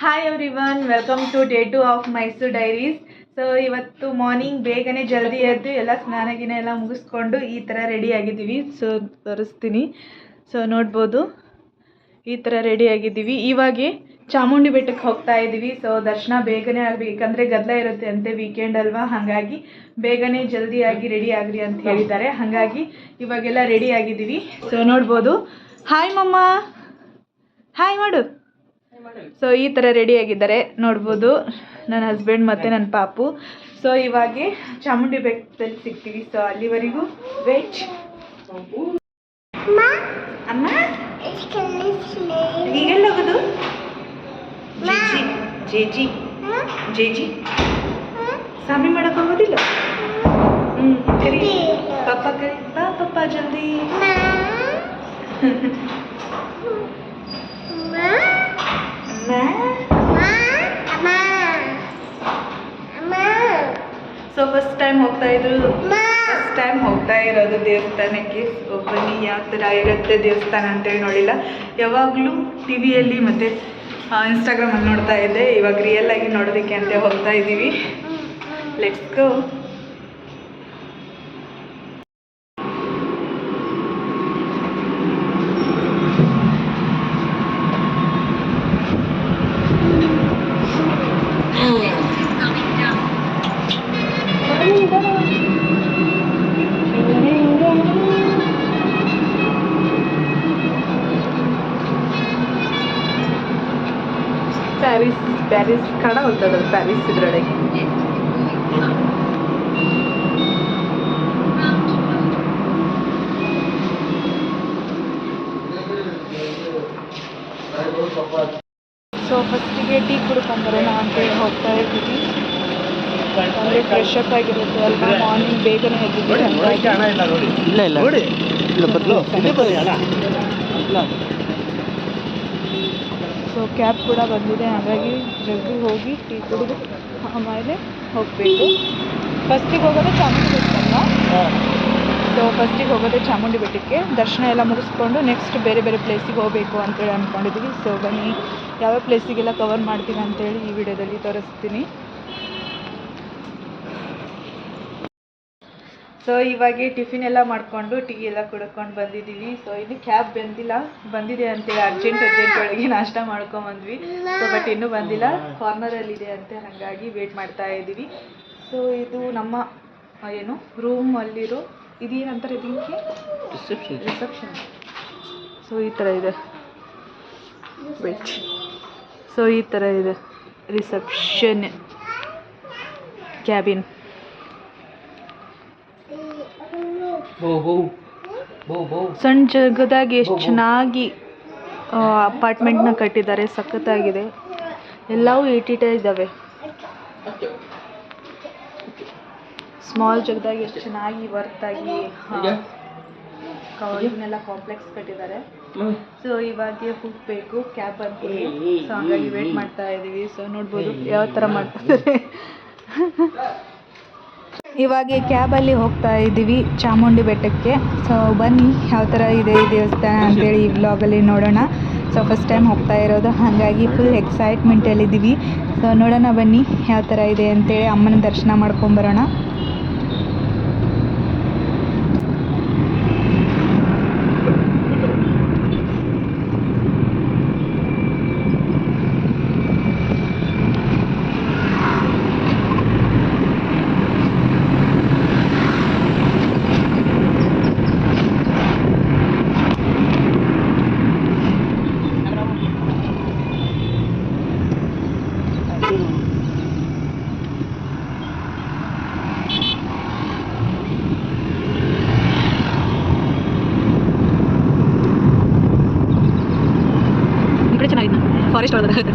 Hi everyone, welcome to day 2 of Mysuru diaries. So ಇವತ್ತು morning ಬೇಗನೆ ಜಲ್ದಿ ಎದ್ದು ಎಲ್ಲ ಸ್ನಾನಗಿನ ಎಲ್ಲ ಮುಗಿಸ್ಕೊಂಡು ಈ ಥರ ರೆಡಿ ಆಗಿದ್ದೀವಿ. ಸೊ ತೋರಿಸ್ತೀನಿ. ಸೊ ನೋಡ್ಬೋದು, ಈ ಥರ ರೆಡಿ ಆಗಿದ್ದೀವಿ. ಇವಾಗೆ ಚಾಮುಂಡಿ ಬೆಟ್ಟಕ್ಕೆ ಹೋಗ್ತಾ ಇದ್ದೀವಿ. ಸೊ ದರ್ಶನ ಬೇಗನೆ ಆಗಬೇಕು, ಯಾಕಂದರೆ ಗದ್ದಲ ಇರುತ್ತೆ ಅಂತೆ, ವೀಕೆಂಡ್ ಅಲ್ವಾ. ಹಾಗಾಗಿ ಬೇಗನೆ ಜಲ್ದಿಯಾಗಿ ರೆಡಿ ಆಗ್ರಿ ಅಂತ ಹೇಳಿದ್ದಾರೆ. ಹಾಗಾಗಿ ಇವಾಗೆಲ್ಲ ರೆಡಿ ಆಗಿದ್ದೀವಿ. ಸೊ ನೋಡ್ಬೋದು. ಹಾಯ್ ಮಮ್ಮ, ಹಾಯ್ ಮಾಡು. ಸೊ ಈ ಥರ ರೆಡಿ ಆಗಿದ್ದಾರೆ ನೋಡ್ಬೋದು, ನನ್ನ ಹಸ್ಬೆಂಡ್ ಮತ್ತು ನನ್ನ ಪಾಪು. ಸೊ ಇವಾಗೆ ಚಾಮುಂಡಿ ಬೆಟ್ಟದಲ್ಲಿ ಸಿಗ್ತೀವಿ. ಸೊ ಅಲ್ಲಿವರೆಗೂ ವೇಟ್. ಅಮ್ಮ ಈಗೆಲ್ಲ ಹೋಗೋದು? ಜೇಜಿ ಜೇಜಿ ಸಾಮಿ ಮಾಡಕ್ಕೆ ಹೋಗೋದಿಲ್ಲ? ಕರಿ ಪಾಪ, ಕರಿ ಬಾ ಪಾಪ ಜಲ್ದಿ. ಸೊ ಫಸ್ಟ್ ಟೈಮ್ ಹೋಗ್ತಾ ಇರೋದು ದೇವಸ್ಥಾನಕ್ಕೆ. ಸೊ ಬನ್ನಿ ಯಾವ ಥರ ಇರುತ್ತೆ ದೇವಸ್ಥಾನ ಅಂತೇಳಿ ನೋಡಿಲ್ಲ. ಯಾವಾಗಲೂ ಟಿ ವಿಯಲ್ಲಿ ಮತ್ತು ಇನ್ಸ್ಟಾಗ್ರಾಮಲ್ಲಿ ನೋಡ್ತಾ ಇದ್ದೆ. ಇವಾಗ ರಿಯಲ್ ಆಗಿ ನೋಡೋದಕ್ಕೆ ಅಂತ ಹೋಗ್ತಾ ಇದ್ದೀವಿ. Let's go. ಪ್ಯಾರಿಸ್ ಕಡ ಹೋಗ್ತದ, ಪ್ಯಾರಿಸ್ ಇದ್ರೊಳಗೆ. ಸೊ ಫಸ್ಟಿಗೆ ಟೀ ಕುಡ್ಕೊಂಬರೋಣ ಅಂತೇಳಿ ಹೋಗ್ತಾ ಇದ್ದೀವಿ. ಅಂದರೆ ಫ್ರೆಶ್ ಅಪ್ ಆಗಿರುತ್ತೆ ಅಲ್ವಾ, ಮಾರ್ನಿಂಗ್ ಬೇಗನೆ ಎದ್ದಿದ್ದೀವಿ. ಸೊ ಕ್ಯಾಬ್ ಕೂಡ ಬಂದಿದೆ, ಹಾಗಾಗಿ ಜಲ್ದಿ ಹೋಗಿ ಟೀ ಕುಡಿದು ಆಮೇಲೆ ಹೋಗಬೇಕು. ಫಸ್ಟಿಗೆ ಹೋಗೋದೇ ಚಾಮುಂಡಿ ಬೆಟ್ಟಲ್ಲ. ಸೊ ಫಸ್ಟಿಗೆ ಹೋಗೋದೇ ಚಾಮುಂಡಿ ಬೆಟ್ಟಕ್ಕೆ. ದರ್ಶನ ಎಲ್ಲ ಮುಗಿಸ್ಕೊಂಡು ನೆಕ್ಸ್ಟ್ ಬೇರೆ ಬೇರೆ ಪ್ಲೇಸಿಗೆ ಹೋಗಬೇಕು ಅಂತೇಳಿ ಅಂದ್ಕೊಂಡಿದ್ದೀವಿ. ಸೊ ಬನ್ನಿ, ಯಾವ ಪ್ಲೇಸಿಗೆಲ್ಲ ಕವರ್ ಮಾಡ್ತೀವಿ ಅಂತೇಳಿ ಈ ವಿಡಿಯೋದಲ್ಲಿ ತೋರಿಸ್ತೀನಿ. ಸೊ ಇವಾಗೆ ಟಿಫಿನ್ ಎಲ್ಲ ಮಾಡಿಕೊಂಡು ಟೀ ಎಲ್ಲ ಕುಡ್ಕೊಂಡು ಬಂದಿದ್ದೀವಿ. ಸೊ ಇನ್ನು ಕ್ಯಾಬ್ ಬಂದಿದೆ ಅಂತೇಳಿ ಅರ್ಜೆಂಟ್ ಒಳಗೆ ನಾಷ್ಟ ಮಾಡ್ಕೊಂಬಂದ್ವಿ. ಸೊ ಬಟ್ ಇನ್ನೂ ಬಂದಿಲ್ಲ, ಕಾರ್ನರಲ್ಲಿದೆ ಅಂತೆ, ಹಾಗಾಗಿ ವೇಟ್ ಮಾಡ್ತಾ ಇದ್ದೀವಿ. ಸೊ ಇದು ನಮ್ಮ ಏನು ರೂಮಲ್ಲಿರೋ ಇದೇನಂತಾರೆ ಇದಕ್ಕೆ ರಿಸೆಪ್ಷನ್. ಸೊ ಈ ಥರ ಇದೆ, ವೇಟ್. ಸೊ ಈ ಥರ ಇದೆ ರಿಸೆಪ್ಷನ್ ಕ್ಯಾಬಿನ್. ಸಣ್ಣ ಜಾಗದಾಗ ಎಷ್ಟು ಚೆನ್ನಾಗಿ ಅಪಾರ್ಟ್ಮೆಂಟ್ನ ಕಟ್ಟಿದ್ದಾರೆ, ಸಖತ್ತಾಗಿದೆ. ಎಲ್ಲವೂ ಏಟಿಟ ಇದ್ದಾವೆ. ಸ್ಮಾಲ್ ಜಾಗದಾಗ ಎಷ್ಟು ಚೆನ್ನಾಗಿ ವರ್ತಾಗಿ ಇವನ್ನೆಲ್ಲ ಕಾಂಪ್ಲೆಕ್ಸ್ ಕಟ್ಟಿದ್ದಾರೆ. ಸೊ ಇವಾಗ ಹೋಗಬೇಕು, ಕ್ಯಾಬ್ ಬಂದ್ವಿ. ಸೊ ಹಾಗಾಗಿ ವೇಟ್ ಮಾಡ್ತಾ ಇದ್ದೀವಿ. ಸೊ ನೋಡ್ಬೋದು ಯಾವ ಥರ ಮಾಡ್ತಾರೆ. ಇವಾಗ ಕ್ಯಾಬಲ್ಲಿ ಹೋಗ್ತಾ ಇದ್ದೀವಿ ಚಾಮುಂಡಿ ಬೆಟ್ಟಕ್ಕೆ. ಸೊ ಬನ್ನಿ ಯಾವ ಥರ ಇದೆ ಈ ದೇವಸ್ಥಾನ ಅಂತೇಳಿ ಈ ವ್ಲಾಗಲ್ಲಿ ನೋಡೋಣ. ಸೊ ಫಸ್ಟ್ ಟೈಮ್ ಹೋಗ್ತಾ ಇರೋದು, ಹಾಗಾಗಿ ಫುಲ್ ಎಕ್ಸೈಟ್ಮೆಂಟಲ್ಲಿದ್ದೀವಿ. ಸೊ ನೋಡೋಣ ಬನ್ನಿ ಯಾವ ಥರ ಇದೆ ಅಂತೇಳಿ. ಅಮ್ಮನ ದರ್ಶನ ಮಾಡ್ಕೊಂಬರೋಣ. ಫಾರೆಸ್ಟ್ ಒಳಗಡೆ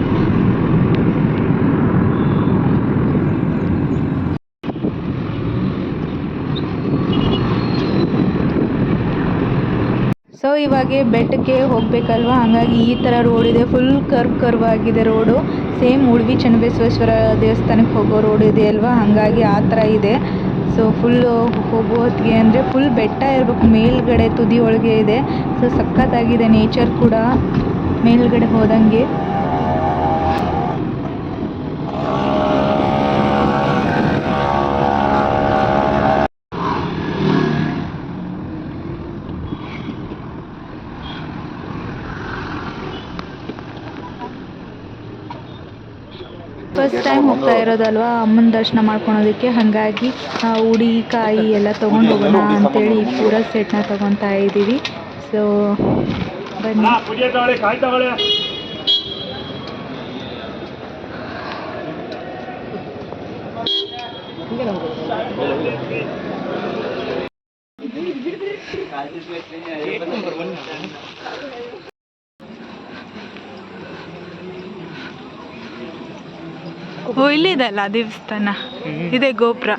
ಸೊ ಇವಾಗ ಬೆಟ್ಟಕ್ಕೆ ಹೋಗಬೇಕಲ್ವ, ಹಾಗಾಗಿ ಈ ಥರ ರೋಡ್ ಇದೆ. ಫುಲ್ ಕರ್ವ್ ಆಗಿದೆ ರೋಡು. ಸೇಮ್ ಉಡುಪಿ ಚೆನ್ನಬಸವೇಶ್ವರ ದೇವಸ್ಥಾನಕ್ಕೆ ಹೋಗೋ ರೋಡ್ ಇದೆ ಅಲ್ವಾ, ಹಾಗಾಗಿ ಆ ಥರ ಇದೆ. ಸೊ ಫುಲ್ಲು ಹೋಗೋ ಹೊತ್ತಿಗೆ ಅಂದರೆ ಫುಲ್ ಬೆಟ್ಟ ಇರಬೇಕು, ಮೇಲ್ಗಡೆ ತುದಿ ಒಳಗೆ ಇದೆ. ಸೊ ಸಖತ್ತಾಗಿದೆ ನೇಚರ್ ಕೂಡ ಮೇಲ್ಗಡೆ ಹೋದಂಗೆ. ಫಸ್ಟ್ ಟೈಮ್ ಹೋಗ್ತಾ ಇರೋದಲ್ವಾ ಅಮ್ಮನ ದರ್ಶನ ಮಾಡ್ಕೊಳೋದಕ್ಕೆ, ಹಾಗಾಗಿ ಉಡಿ ಕಾಯಿ ಎಲ್ಲ ತೊಗೊಂಡು ಹೋಗೋಣ ಅಂತೇಳಿ ಪೂರ ಸೆಟ್ನ ತೊಗೊತಾ ಇದ್ದೀವಿ. ಸೊ ಬನ್ನಿ. ಓ ಇಲ್ಲಿದೆ ಅಲ್ಲ ದೇವಸ್ಥಾನ, ಇದೆ ಗೋಪುರ.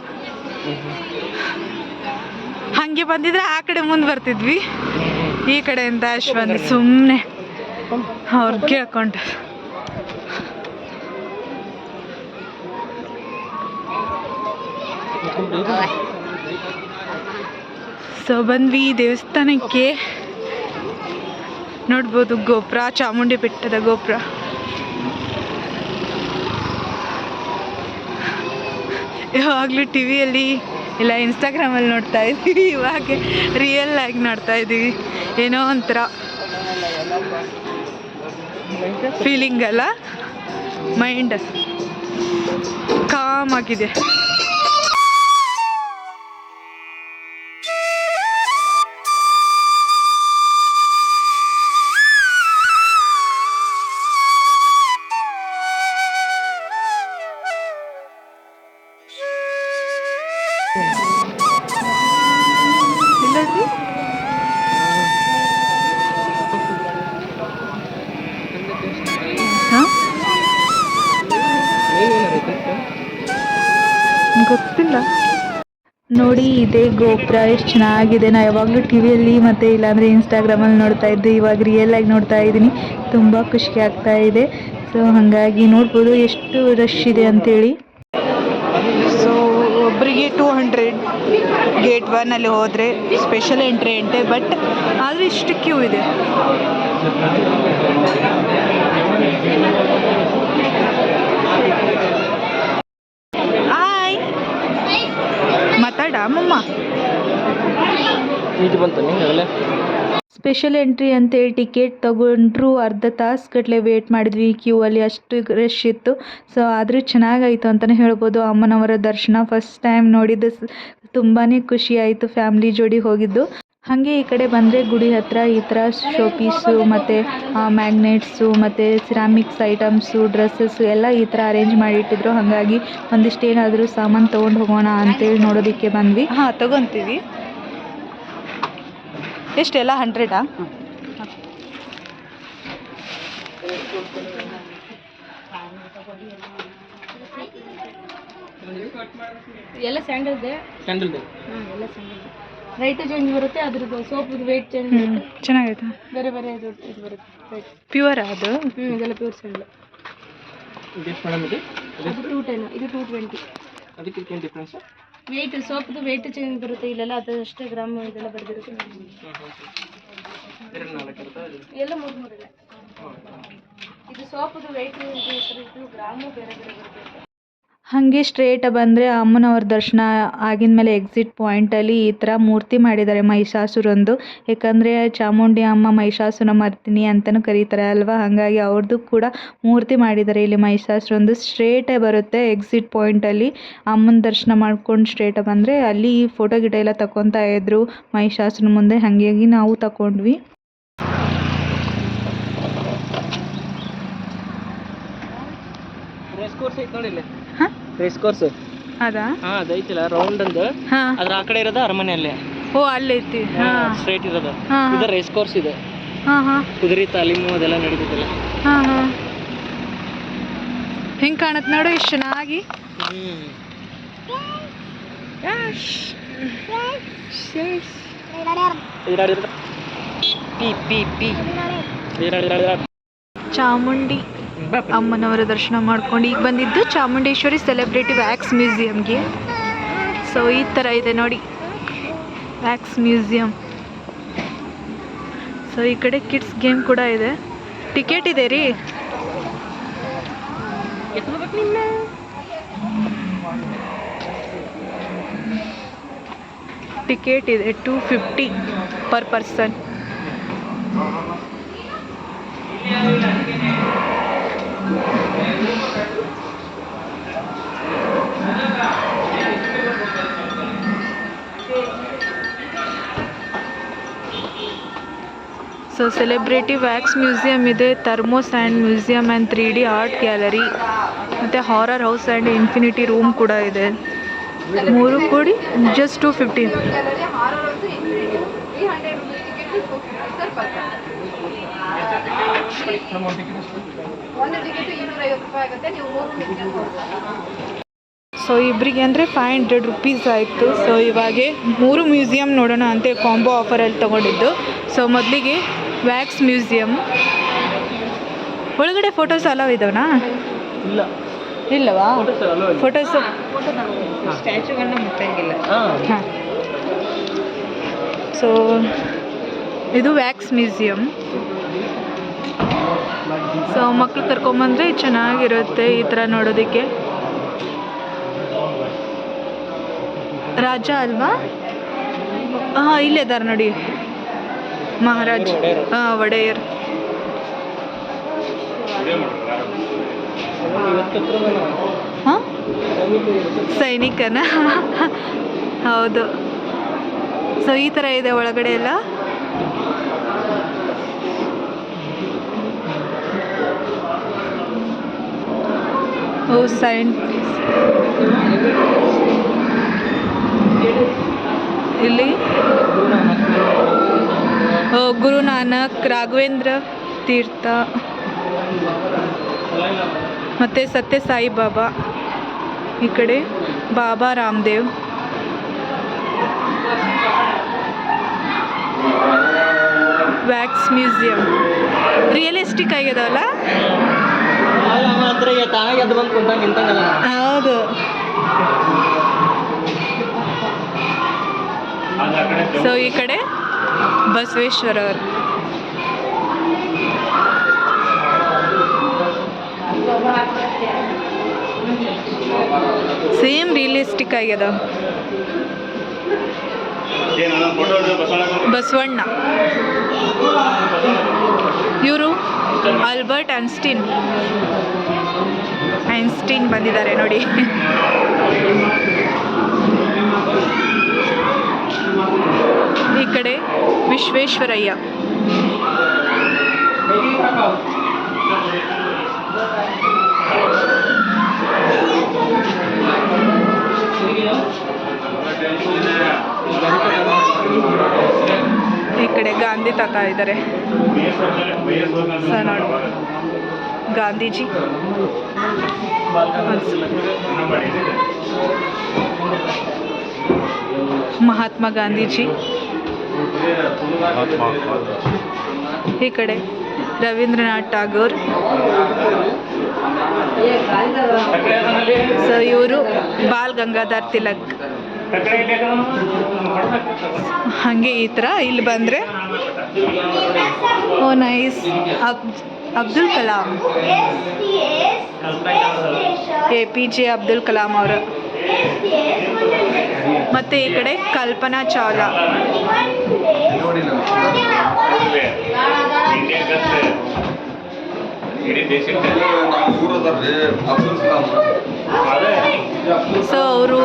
ಹಂಗೆ ಬಂದಿದ್ರೆ ಆ ಕಡೆ ಮುಂದೆ ಬರ್ತಿದ್ವಿ, ಈ ಕಡೆಯಿಂದ ಅಷ್ಟು ಬಂದು ಸುಮ್ಮನೆ ಅವ್ರು ಕೇಳ್ಕೊಂಡು. ಸೊ ಬಂದ್ವಿ ದೇವಸ್ಥಾನಕ್ಕೆ. ನೋಡ್ಬೋದು ಗೋಪುರ, ಚಾಮುಂಡಿ ಬೆಟ್ಟದ ಗೋಪುರ. ಯಾವಾಗಲೂ ಟಿ ವಿಯಲ್ಲಿ ಇಲ್ಲ ಇನ್ಸ್ಟಾಗ್ರಾಮಲ್ಲಿ ನೋಡ್ತಾ ಇದ್ದೀವಿ, ಇವಾಗ ರಿಯಲ್ ಆಗಿ ನೋಡ್ತಾ ಇದ್ದೀವಿ. ಏನೋ ಒಂಥರ ಫೀಲಿಂಗ್ ಅಲ್ಲ, ಮೈಂಡ್ ಕಾಮ್ ಆಗಿದೆ. ಗೊತ್ತಿಲ್ಲ. ನೋಡಿ ಇದೇ ಗೋಪುರ ಎಷ್ಟು ಚೆನ್ನಾಗಿದೆ. ನಾ ಯಾವಾಗಲೂ ಟಿ ವಿಯಲ್ಲಿ ಮತ್ತು ಇಲ್ಲಾಂದರೆ ಇನ್ಸ್ಟಾಗ್ರಾಮಲ್ಲಿ ನೋಡ್ತಾ ಇದ್ದೆ, ಇವಾಗ ರಿಯಲ್ ಆಗಿ ನೋಡ್ತಾ ಇದ್ದೀನಿ. ತುಂಬ ಖುಷಿ ಆಗ್ತಾ ಇದೆ. ಸೊ ಹಾಗಾಗಿ ನೋಡ್ಬೋದು ಎಷ್ಟು ರಶ್ ಇದೆ ಅಂತೇಳಿ. ಸೊ ಒಬ್ಬರಿಗೆ 200 ಗೇಟ್ 1 ಹೋದರೆ ಸ್ಪೆಷಲ್ ಎಂಟ್ರಿ ಅಂತೆ, ಬಟ್ ಆದರೆ ಇಷ್ಟು ಕ್ಯೂ ಇದೆ. ಮಾತಾಡ ಅಮ್ಮಮ್ಮ. ಸ್ಪೆಷಲ್ ಎಂಟ್ರಿ ಅಂತೇಳಿ ಟಿಕೆಟ್ ತಗೊಂಡ್ರು ಅರ್ಧ ತಾಸು ಗಟ್ಟಲೆ ವೇಟ್ ಮಾಡಿದ್ವಿ ಕ್ಯೂ ಅಲ್ಲಿ, ಅಷ್ಟು ರಶ್ ಇತ್ತು. ಸೊ ಆದರೂ ಚೆನ್ನಾಗಾಯಿತು ಅಂತಲೇ ಹೇಳ್ಬೋದು. ಅಮ್ಮನವರ ದರ್ಶನ ಫಸ್ಟ್ ಟೈಮ್ ನೋಡಿದ್ದು, ತುಂಬಾ ಖುಷಿ ಆಯಿತು. ಫ್ಯಾಮ್ಲಿ ಜೋಡಿ ಹೋಗಿದ್ದು. ಹಾಗೆ ಈ ಕಡೆ ಬಂದರೆ ಗುಡಿ ಹತ್ರ ಈ ಥರ ಶೋ ಪೀಸು ಮತ್ತು ಮ್ಯಾಗ್ನೆಟ್ಸು ಮತ್ತು ಸಿರಾಮಿಕ್ಸ್ ಐಟಮ್ಸು, ಡ್ರೆಸ್ಸಸ್ಸು ಎಲ್ಲ ಈ ಥರ ಅರೇಂಜ್ ಮಾಡಿಟ್ಟಿದ್ರು. ಹಾಗಾಗಿ ಒಂದಿಷ್ಟು ಏನಾದರೂ ಸಾಮಾನು ತೊಗೊಂಡು ಹೋಗೋಣ ಅಂತೇಳಿ ನೋಡೋದಕ್ಕೆ ಬಂದ್ವಿ. ಹಾಂ ತೊಗೊತೀವಿ. ಎಷ್ಟೆಲ್ಲ 100? ಎಲ್ಲ ಸ್ಯಾಂಡಲ್ದೆ ಹಾಂ ಎಲ್ಲ ಸ್ಯಾಂಡಲ್. ರೈಟ್ ಚೇಂಜ್ ಬರುತ್ತೆ, ಅದ್ರದ್ದು ಸೋಪ್ದು ವೇಟ್ ಚೇಂಜ್ ಬರುತ್ತೆ. ಚೆನ್ನಾಗೈತೆ. ಬೇರೆ ಬೇರೆ ಇದು ಬರುತ್ತೆ ರೇಟ್. ಪ್ಯೂರ್ ಅದು? ಇದೆಲ್ಲ ಪ್ಯೂರ್ ಸ್ಯಾಂಡಲ್. ಅದು 210, ಇದು 220. ಅದಕ್ಕೆ ಏನು ಡಿಫ್ರೆನ್ಸ್? ವೇಟ್ ಸೋಪ್ದು ವೇಟ್ ಚೇಂಜ್ ಬರುತ್ತೆ, ಇಲ್ಲೆಲ್ಲ ಅದಷ್ಟೇ ಗ್ರಾಮ್ ಇದೆಲ್ಲ ಬರ್ದಿರುತ್ತೆ. ಎಲ್ಲ 3 ಇಲ್ಲ. ಇದು ಸೋಪ್ದು ವೇಟ್ ಇದು ಗ್ರಾಮು ಬೇರೆ ಬೇರೆ ಬರುತ್ತೆ. ಹಾಗೆ ಸ್ಟ್ರೇಟ್ ಬಂದರೆ ಅಮ್ಮನವ್ರ ದರ್ಶನ ಆಗಿದ ಮೇಲೆ ಎಕ್ಸಿಟ್ ಪಾಯಿಂಟಲ್ಲಿ ಈ ಥರ ಮೂರ್ತಿ ಮಾಡಿದ್ದಾರೆ ಮಹಿಷಾಸುರಂದು. ಯಾಕಂದರೆ ಚಾಮುಂಡಿ ಅಮ್ಮ ಮಹಿಷಾಸುರ ಮರ್ದಿನಿ ಅಂತಲೂ ಕರೀತಾರೆ ಅಲ್ವಾ, ಹಾಗಾಗಿ ಅವ್ರದ್ದು ಕೂಡ ಮೂರ್ತಿ ಮಾಡಿದ್ದಾರೆ ಇಲ್ಲಿ ಮಹಿಷಾಸುರಂದು. ಸ್ಟ್ರೇಟೇ ಬರುತ್ತೆ ಎಕ್ಸಿಟ್ ಪಾಯಿಂಟಲ್ಲಿ. ಅಮ್ಮನ ದರ್ಶನ ಮಾಡ್ಕೊಂಡು ಸ್ಟ್ರೇಟ ಬಂದರೆ ಅಲ್ಲಿ ಫೋಟೋ ಗಿಟ ಎಲ್ಲ ತಗೊತಾ ಇದ್ರು ಮಹಿಷಾಸುರನ ಮುಂದೆ, ಹಾಗಾಗಿ ನಾವು ತಗೊಂಡ್ವಿ. ರೇಸ್ ಕೋರ್ಸ್ ಅದಾ? ಹಾಂ ಅದೈತಿಲ್ಲ ರೌಂಡ್ ಅಂದು, ಅದ್ರ ಆ ಕಡೆ ಇರೋದು ಅರಮನೆ ಅಲ್ಲೇ. ಓ ಅಲ್ಲೈತಿ. ಸ್ಟ್ರೈಟ್ ಇರೋದು ಇದು ರೇಸ್ ಕೋರ್ಸ್ ಇದೆ. ಕುದುರೆ ತಾಲೀಮು ಅದೆಲ್ಲ ನಡೀತಿದ್ದಲ್ಲ. ಹೆಂಗೆ ಕಾಣತ್ತೆ ನೋಡು ಎಷ್ಟು ಚೆನ್ನಾಗಿ. ಚಾಮುಂಡಿ ಅಮ್ಮನವರ ದರ್ಶನ ಮಾಡ್ಕೊಂಡು ಈಗ ಬಂದಿದ್ದು ಚಾಮುಂಡೇಶ್ವರಿ ಸೆಲೆಬ್ರಿಟಿ ವ್ಯಾಕ್ಸ್ ಮ್ಯೂಸಿಯಮ್ಗೆ. ಸೊ ಈ ಥರ ಇದೆ ನೋಡಿ ವ್ಯಾಕ್ಸ್ ಮ್ಯೂಸಿಯಂ. ಸೊ ಈ ಕಡೆ ಕಿಡ್ಸ್ ಗೇಮ್ ಕೂಡ ಇದೆ. ಟಿಕೆಟ್ ಇದೆ ರೀ. ಟಿಕೆಟ್ ಇದೆ 250 per person. So celebrity wax museum ಇದೆ, thermo sand museum and 3D art gallery, ಮತ್ತು horror house and infinity room ಕೂಡ ಇದೆ. 3 ಕೂಡಿ ಜಸ್ಟ್ 250. ಸೊ ಇಬ್ಬರಿಗೆ ಅಂದರೆ 500 ರುಪೀಸ್ ಆಯಿತು. ಸೊ ಇವಾಗ 3 ಮ್ಯೂಸಿಯಮ್ ನೋಡೋಣ ಅಂತ ಕಾಂಬೋ ಆಫರಲ್ಲಿ ತೊಗೊಂಡಿದ್ದು. ಸೊ ಮೊದಲಿಗೆ ವ್ಯಾಕ್ಸ್ ಮ್ಯೂಸಿಯಮ್ ಒಳಗಡೆ ಫೋಟೋಸ್ ಅಲವ್ ಇದಾವನಾ? ಇಲ್ಲ, ಇಲ್ಲವಾ? ಫೋಟೋಸ್ ಸ್ಟ್ಯಾಚುಗಳನ್ನ ಮುಟ್ಟಂಗಿಲ್ಲ. ಹಾಂ. ಸೊ ಇದು ವ್ಯಾಕ್ಸ್ ಮ್ಯೂಸಿಯಮ್. ಸೊ ಮಕ್ಳು ಕರ್ಕೊಂಬಂದರೆ ಚೆನ್ನಾಗಿರುತ್ತೆ ಈ ಥರ ನೋಡೋದಕ್ಕೆ. ರಾಜ ಅಲ್ವಾ? ಹಾಂ, ಇಲ್ಲಿದ್ದಾರೆ ನೋಡಿ, ಮಹಾರಾಜ್. ಹಾಂ, ಒಡೆಯರ್. ಹಾಂ, ಸೈನಿಕನ. ಹೌದು. ಸೊ ಈ ಥರ ಇದೆ ಒಳಗಡೆ ಎಲ್ಲ. ಓ ಇಲ್ಲಿ ಗುರು ನಾನಕ್, ರಾಘವೇಂದ್ರ ತೀರ್ಥ ಮತ್ತು ಸತ್ಯ ಸಾಯಿ ಬಾಬಾ. ಈ ಕಡೆ Baba Ramdev. Wax museum realistic ಆಗ್ಯದವಲ್ಲ. ಹೌದು. ಸೊ ಈ ಕಡೆ ಬಸವೇಶ್ವರ ಅವರು. ಸೇಮ್ ರಿಯಲಿಸ್ಟಿಕ್ ಆಗ್ಯದ. ಬಸವಣ್ಣ ಇವರು ಆಲ್ಬರ್ಟ್ ಐನ್ಸ್ಟೀನ್ ಬಂದಿದ್ದಾರೆ ನೋಡಿ. ಈ ಕಡೆ ವಿಶ್ವೇಶ್ವರಯ್ಯ. ಈ ಕಡೆ ಗಾಂಧಿ ತಾತ ಇದ್ದಾರೆ. ನೋಡಿ ಗಾಂಧೀಜಿ. ಮಹಾತ್ಮ ಗಾಂಧೀಜಿ. ಈ ಕಡೆ ರವೀಂದ್ರನಾಥ್ ಟಾಗೋರ್. ಸೊ ಇವರು ಬಾಲ್ ಗಂಗಾಧರ್ ತಿಲಕ್. ಹಾಗೆ ಈ ಥರ ಇಲ್ಲಿ ಬಂದರೆ ಓ ನೈಸ್. ಅಬ್ದುಲ್ ಕಲಾಂ, APJ ಅಬ್ದುಲ್ ಕಲಾಂ ಅವರು. ಮತ್ತು ಈ ಕಡೆ ಕಲ್ಪನಾ ಚಾವ್ಲಾ. ಸೊ ಅವರು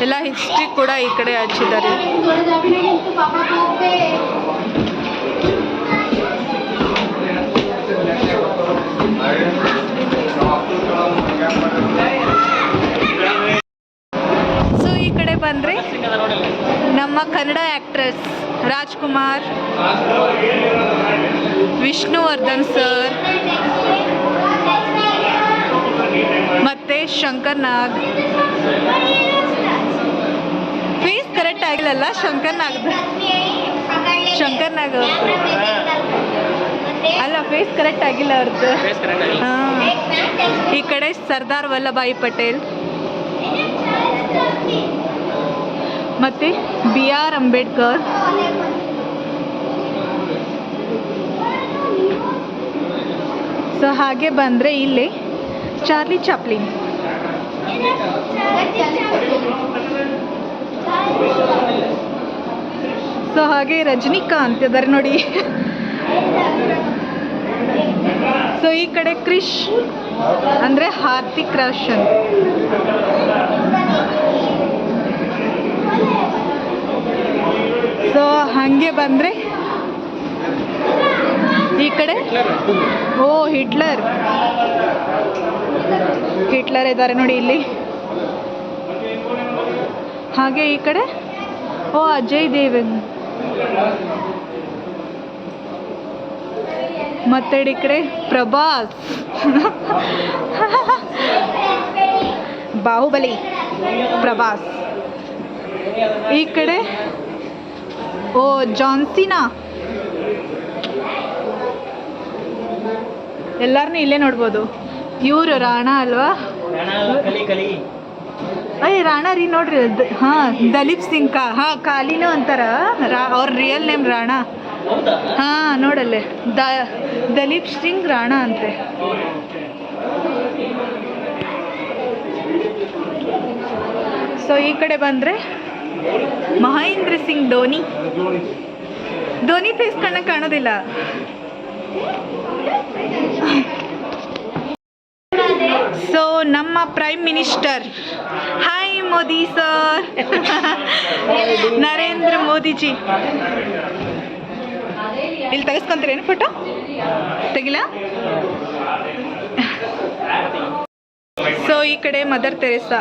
ಎಲ್ಲ ಹಿಸ್ಟ್ರಿ ಕೂಡ ಈ ಕಡೆ ಹಚ್ಚಿದ್ದಾರೆ. ಸೊ ಈ ಕಡೆ ಬಂದರೆ ನಮ್ಮ ಕನ್ನಡ ಆ್ಯಕ್ಟ್ರೆಸ್ ರಾಜ್ಕುಮಾರ್, ವಿಷ್ಣುವರ್ಧನ್ ಸರ್ ಮತ್ತು ಶಂಕರ್ ನಾಗ್. ಫೇಸ್ ಕರೆಕ್ಟ್ ಆಗಿಲ್ಲಲ್ಲ ಶಂಕರ್ ನಾಗ್ ಅವ್ರದ್ದು. ಅಲ್ಲ, ಫೇಸ್ ಕರೆಕ್ಟ್ ಆಗಿಲ್ಲ ಅವ್ರದ್ದು. ಹಾಂ. ಈ ಕಡೆ ಸರ್ದಾರ್ ವಲ್ಲಭಾಯಿ ಪಟೇಲ್ ಮತ್ತು BR ಅಂಬೇಡ್ಕರ್. ಸೊ ಹಾಗೆ ಬಂದರೆ ಇಲ್ಲಿ ಚಾರ್ಲಿ ಚಾಪ್ಲಿನ್. ಸೊ ಹಾಗೆ ರಜನಿಕಾಂತ್ ಇದ್ದಾರೆ ನೋಡಿ. ಸೊ ಈ ಕಡೆ ಕ್ರಿಶ್ ಅಂದರೆ ಹಾರ್ದಿಕ್ ರೋಷನ್. ಸೊ ಹಾಗೆ ಬಂದರೆ ಈ ಕಡೆ ಓ ಹಿಟ್ಲರ್ ಇದ್ದಾರೆ ನೋಡಿ ಇಲ್ಲಿ. ಹಾಗೆ ಈ ಕಡೆ ಓ ಅಜಯ್ ದೇವನ್. ಮತ್ತೆ ಈ ಕಡೆ ಪ್ರಭಾಸ್ ಬಾಹುಬಲಿ ಪ್ರಭಾಸ್. ಈ ಕಡೆ ಓ ಜಾನ್ಸಿನಾ. ಎಲ್ಲಾರನ್ನೂ ಇಲ್ಲೇ ನೋಡ್ಬೋದು. ಇವರು ರಾಣಾ ಅಲ್ವಾ? ಅಯ್ಯ ರಾಣಾ ರೀ ನೋಡ್ರಿ. ದಲೀಪ್ ಸಿಂಗ್ ಕಾಲಿನೂ ಅಂತಾರ. ಅವ್ರ ರಿಯಲ್ ನೇಮ್ ರಾಣಾ. ನೋಡಲ್ಲೇ ದಲೀಪ್ ಸಿಂಗ್ ರಾಣಾ ಅಂತೆ. ಸೊ ಈ ಕಡೆ ಬಂದರೆ ಮಹೇಂದ್ರ ಸಿಂಗ್ ಧೋನಿ. ಧೋನಿ ಫೇಸ್ ಕಾಣೋದಿಲ್ಲ. ಸೊ ನಮ್ಮ prime minister. Hi Modi sir. Narendra Modiji. ಇಲ್ಲಿ ತೆಗೆಸ್ಕೊಂತೀರೇನು ಫೋಟೋ? ತೆಗಿಲ್ಲ. ಸೊ ಈ ಕಡೆ ಮದರ್ ತೆರೇಸಾ.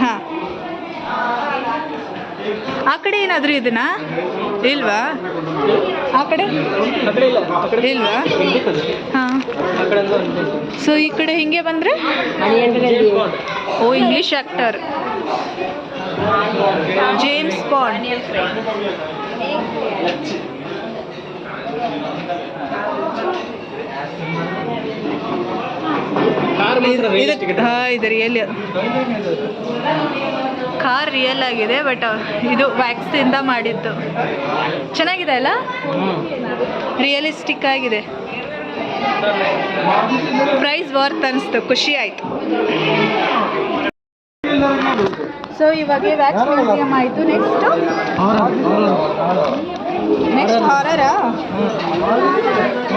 ಹಾಂ ಆ ಕಡೆ ಏನಾದರೂ ಇದನ್ನ ಇಲ್ವಾ? ಆ ಕಡೆ ಇಲ್ವಾ? ಹಾಂ. ಸೊ ಈ ಕಡೆ ಹಿಂಗೆ ಬಂದರೆ ಓ ಇಂಗ್ಲೀಷ್ ಆ್ಯಕ್ಟರ್ ಜೇಮ್ಸ್ ಬಾಂಡ್. ಇದು ರಿಯಲ್ ಕಾರ್ ರಿಯಲ್ ಆಗಿದೆ, ಬಟ್ ಇದು ವ್ಯಾಕ್ಸಿಂದ ಮಾಡಿದ್ದು. ಚೆನ್ನಾಗಿದೆ ಅಲ್ಲ? ರಿಯಲಿಸ್ಟಿಕ್ ಆಗಿದೆ. ಪ್ರೈಸ್ ವರ್ತ್ ಅನಿಸ್ತು, ಖುಷಿ ಆಯಿತು. ಸೊ ಇವಾಗ ವ್ಯಾಕ್ಸ್ ಮ್ಯೂಸಿಯಂ ಆಯಿತು. ನೆಕ್ಸ್ಟ್ ಹಾರರಾ?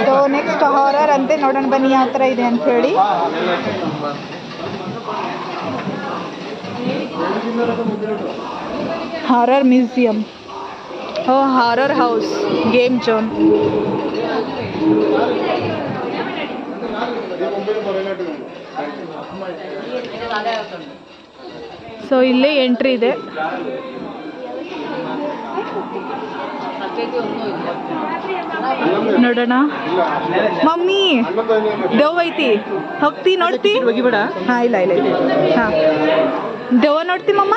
ಸೊ ನೆಕ್ಸ್ಟ್ ಹಾರರ್ ಅಂತೆ. ನೋಡೋಣ ಬನ್ನಿ ಯಾವ ಥರ ಇದೆ ಅಂತ ಹೇಳಿ. Horror museum. Oh horror house, game zone. So ಇಲ್ಲೇ ಎಂಟ್ರಿ ಇದೆ. ನೋಡೋಣ. ಮಮ್ಮಿ ದೆವ್ವ ಐತಿ, ಹೋಗ್ತಿ ನೋಡ್ತಿ? ಹಾಂ ಇಲ್ಲ ಹಾಂ ದೆವ್ವ ನೋಡ್ತಿ ಮಮ್ಮ?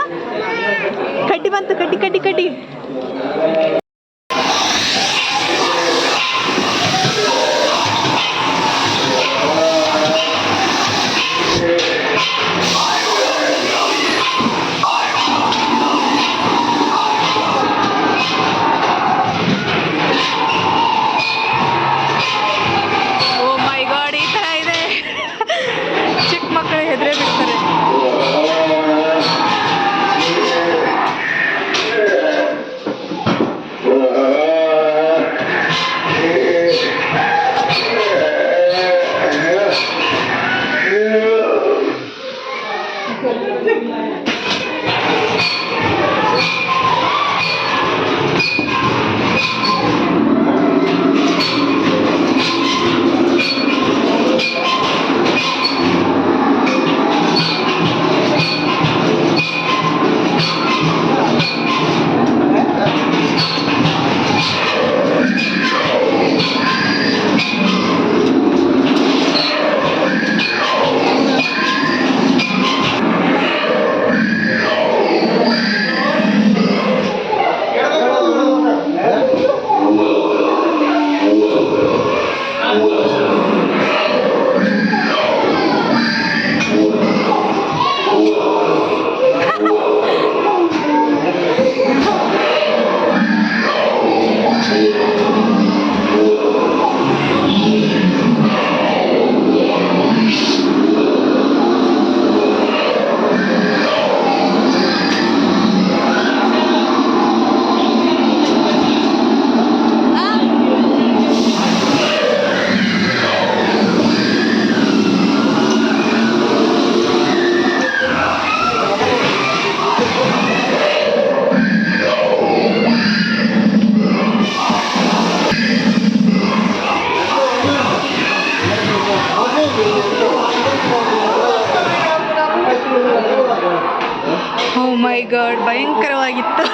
ಕಡ್ಡಿ ಬಂತು, ಕಡ್ಡಿ. ಓ ಮೈ ಗಾಡ್ ಭಯಂಕರವಾಗಿತ್ತು.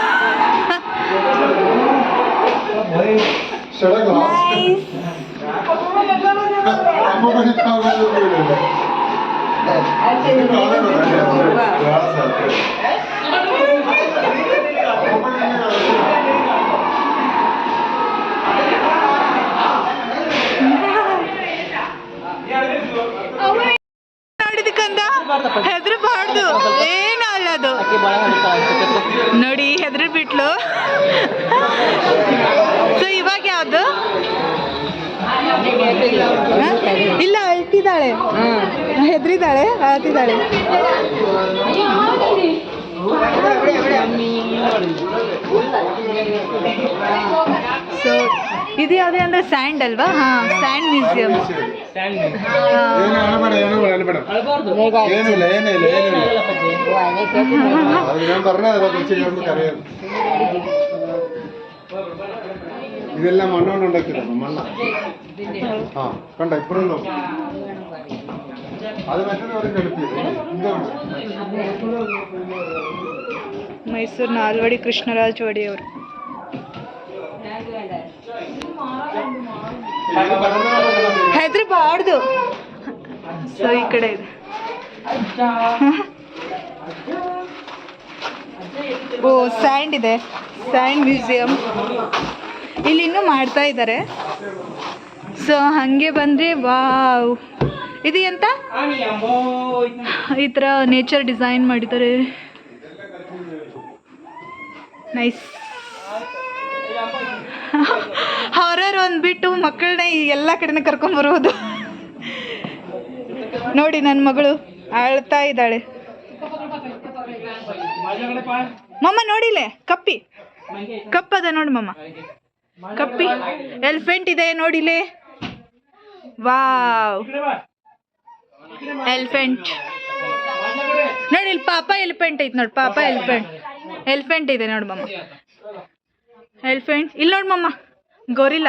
ನೋಡಿದಕ್ಕಂದ ಹೆದರಬಾರ್ದು, ಏನಲ್ಲ ಅದು. ನೋಡಿ ಹೆದರಿ ಬಿಟ್ಲು. ಸೊ ಇವಾಗ ಯಾವ್ದು? ಇಲ್ಲ ಅಳ್ತಿದ್ದಾಳೆ, ಹೆದರಿದ್ದಾಳೆ, ಅಳ್ತಿದ್ದಾಳೆ. ಸೊ ಇದು ಯಾವುದೇ ಅಂದ್ರೆ ಸ್ಯಾಂಡ್ ಅಲ್ವಾ? ಹಾ, ಸ್ಯಾಂಡ್ ಮ್ಯೂಸಿಯಂ. ಇದೆಲ್ಲ ಮಣ್ಣನ್ನು ഉണ്ടാക്കിയത് മണ്ണ കണ്ട ഇപ്പുറം അത് മറ്റൊരു കളിപ്പിയത്. ಮೈಸೂರು ನಾಲ್ವಡಿ ಕೃಷ್ಣರಾಜ ಒಡೆಯವರು. ಹೆದರಬಾರ್ದು. ಸೊ ಈ ಕಡೆ ಇದೆ. ಓ ಸ್ಯಾಂಡ್ ಇದೆ, ಸ್ಯಾಂಡ್ ಮ್ಯೂಸಿಯಂ. ಇಲ್ಲಿ ಇನ್ನೂ ಮಾಡ್ತಾ ಇದ್ದಾರೆ. ಸೊ ಹಾಗೆ ಬಂದರೆ ವಾವ್, ಇದು ಎಂತ ಈ ಥರ ನೇಚರ್ ಡಿಸೈನ್ ಮಾಡಿದ್ದಾರೆ. ನೈಸ್. ಹಾರರ್ ಅಂದ್ಬಿಟ್ಟು ಮಕ್ಕಳನ್ನ ಎಲ್ಲ ಕಡೆನ ಕರ್ಕೊಂಬರ್ಬೋದು. ನೋಡಿ ನನ್ನ ಮಗಳು ಅಳ್ತಾ ಇದ್ದಾಳೆ. ಮಮ್ಮ ನೋಡಿಲೆ ಕಪ್ಪಿ, ಕಪ್ಪದ ನೋಡಿ ಮಮ್ಮ, ಕಪ್ಪಿ. ಎಲಿಫೆಂಟ್ ಇದೆ ನೋಡಿಲೆ. ವಾವ್, ಎಲಿಫೆಂಟ್ ನೋಡಿ. ಇಲ್ಲಿ ಪಾಪ ಎಲಿಫೆಂಟ್ ಐತೆ ನೋಡಿ, ಪಾಪ ಎಲಿಫೆಂಟ್. ಎಲಿಫೆಂಟ್ ಇದೆ ನೋಡಿ ಮಮ್ಮ, ಎಲಿಫೆಂಟ್. ಇಲ್ಲಿ ನೋಡಿ ಮಮ್ಮ, ಗೋರಿಲ್ಲ.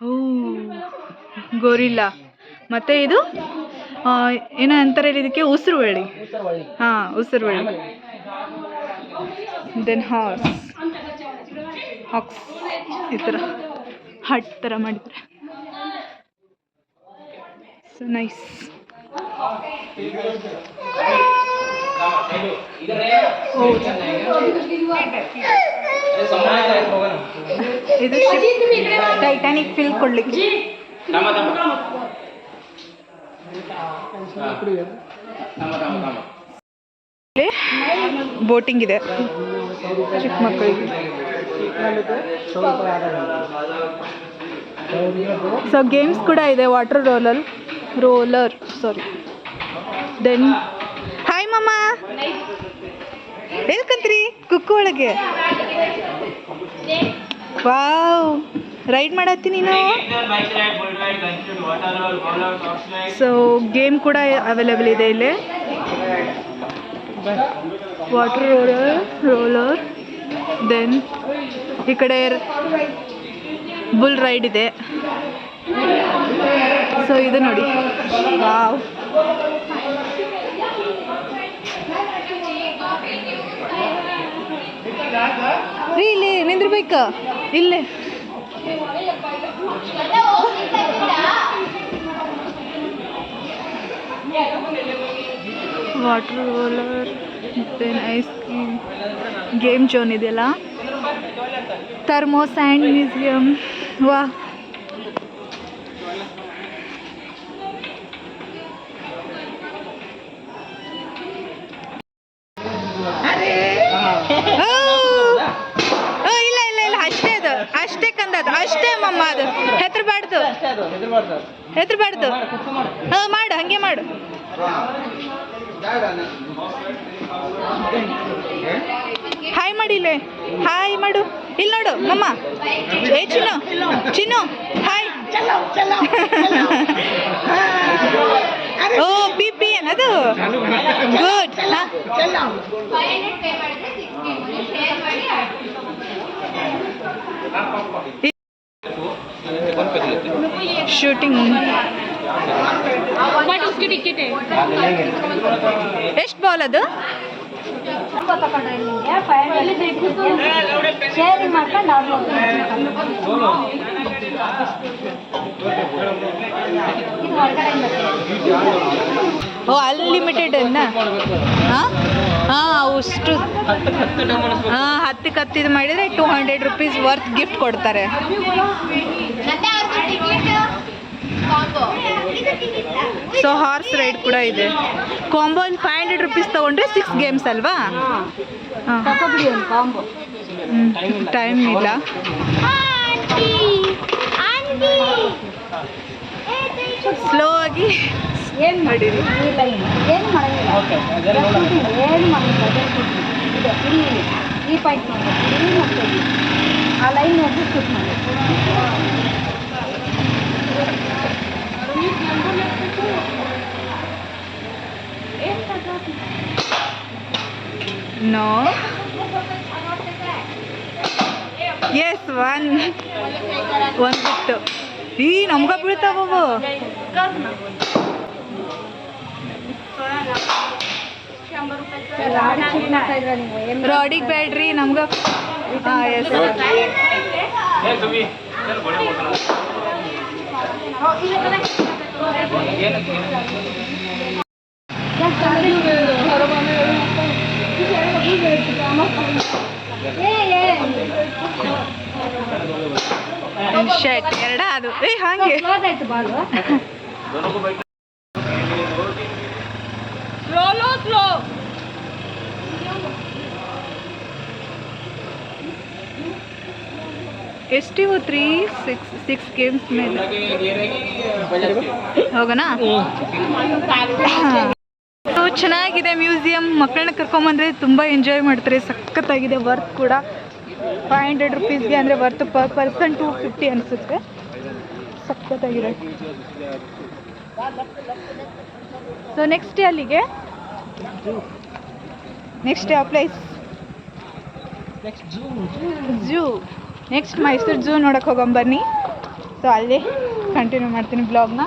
ಓ ಗೋರಿಲ್ಲ. ಮತ್ತೆ ಇದು ಏನೋ ಅಂತಾರೆ ಇದಕ್ಕೆ, ಉಸಿರುವಳ್ಳಿ. ಹಾಂ, ಉಸಿರುವಳ್ಳಿ. ದೆನ್ ಹಾಕ್ಸ್ ಈ ಥರ ಹಟ್ ಥರ ಮಾಡಿದ್ದಾರೆ. So nice. ಇದು ಟೈಟಾನಿಕ್ ಫೀಲ್ ಕೊಡ್ಲಿಕ್ಕೆ. ಬೋಟಿಂಗ್ ಇದೆ ಚಿಕ್ಕ ಮಕ್ಕಳಿಗೆ. ಸೊ ಗೇಮ್ಸ್ ಕೂಡ ಇದೆ, ವಾಟರ್ ರೋಲರ್ ಸಾರಿ. ದೆನ್ ಹಾಯ್ ಮಮ್ಮ, ಹೇಳ್ಕಂತ್ರಿ ಕುಕ್ಕು ಒಳಗೆ. ವಾವ್, ರೈಡ್ ಮಾಡತ್ತಿ ನೀನು. ಸೊ ಗೇಮ್ ಕೂಡ ಅವೈಲೇಬಲ್ ಇದೆ ಇಲ್ಲಿ. Water roller. ದೆನ್ ಈ ಕಡೆ ಬುಲ್ ರೈಡ್ ಇದೆ. ಸೊ ಇದು ನೋಡಿ, ವಾವ್. ರೀ ಇಲ್ಲಿ ನಿಂದಿರ್ಬೇಕು, ಇಲ್ಲೇ. Water roller, then ice cream, game zone ಇದೆಯಲ್ಲ. Thermo sand museum. ವಾ, ಇಲ್ಲ ಇಲ್ಲ ಇಲ್ಲ, ಅಷ್ಟೇ ಅದು, ಅಷ್ಟೇ ಕಂದದು, ಅಷ್ಟೇ ಮಮ್ಮ. ಅದು ಹೆದರ್ಬಾರ್ದು, ಹೆದರ್ಬಾರ್ದು. ಹಾಂ ಮಾಡು, ಹಂಗೆ ಮಾಡು. ಹಾಯ್ ಮಾಡಿಲ್ಲೇ, ಹಾಯ್ ಮಾಡು. ಇಲ್ಲಿ ನೋಡು ಮಮ್ಮ. ಏ ಚಿನ್ನು, ಚಿನ್ನು ಹಾಯ್. ಓ ಪಿ ಪಿ ಏನದು, ಗುಡ್. ಶೂಟಿಂಗ್ ಎಷ್ಟು ಬಾಲ್ ಅದು? ಶೇರಿಂಗ್ ಮಾಡ್ಕೊಂಡು ಓ ಅನ್ಲಿಮಿಟೆಡ್ ಹಾಂ ಅಷ್ಟು ಹಾಂ 10 ಇದು ಮಾಡಿದರೆ 200 rupees ವರ್ತ್ ಗಿಫ್ಟ್ ಕೊಡ್ತಾರೆ. ಸೊ ಹಾರ್ಸ್ ರೈಡ್ ಕೂಡ ಇದೆ. ಕಾಂಬೋ 500 rupees ತೊಗೊಂಡ್ರೆ 6 ಗೇಮ್ಸ್ ಅಲ್ವಾ? ಹಾಂ ಕಾಂಬೋ ಟೈಮ್ ಇಲ್ಲ. ಸ್ಲೋ ಆಗಿ ಏನು ಮಾಡಿರಿ ಏನು ಮಾಡಂಗಿಲ್ಲ ಏನು ಮಾಡಂಗಿಲ್ಲ. ಈ ಪಾಯಿಂಟ್ ನೋಡಿ ಆ ಲೈನ್ ನೋಡಿ ಶೂಟ್ ಮಾಡಿ. ನೋ ಎಸ್ ಒನ್ ಬಿತ್ತು. ಈ ನಮ್ಗ ಬೀಳ್ತಾವ ರಾಡಿಗೆ ಬೇಡ್ರಿ ನಮ್ಗ. ಹಾಂ ಎಸ್ ಶರ್ಟ್ ಎರಡ ಅದು ಹಾಗೆ ಸ್ಲೋ ಎಷ್ಟಿವು 6 ಗೇಮ್ಸ್ ಮೇಲೆ ಹೋಗೋಣ. ಚೆನ್ನಾಗಿದೆ ಮ್ಯೂಸಿಯಂ. ಮಕ್ಕಳನ್ನ ಕರ್ಕೊಂಬಂದ್ರೆ ತುಂಬ ಎಂಜಾಯ್ ಮಾಡ್ತಾರೆ. ಸಖತ್ತಾಗಿದೆ. ವರ್ತ್ ಕೂಡ 500 rupeesಗೆ ಅಂದರೆ ವರ್ತ್ ಪರ್ ಪರ್ಸನ್ 250 ಅನಿಸುತ್ತೆ. ಸಖತ್ತಾಗಿದೆ. ಸೊ ನೆಕ್ಸ್ಟ್ ಅಲ್ಲಿಗೆ ನೆಕ್ಸ್ಟ್ ಯಾವ place? Zoo. Next Mysuru zoo ನೋಡೋಕೆ ಹೋಗೋಣ ಬನ್ನಿ. ಸೊ ಅಲ್ಲೇ ಕಂಟಿನ್ಯೂ ಮಾಡ್ತೀನಿ ಬ್ಲಾಗ್ನ.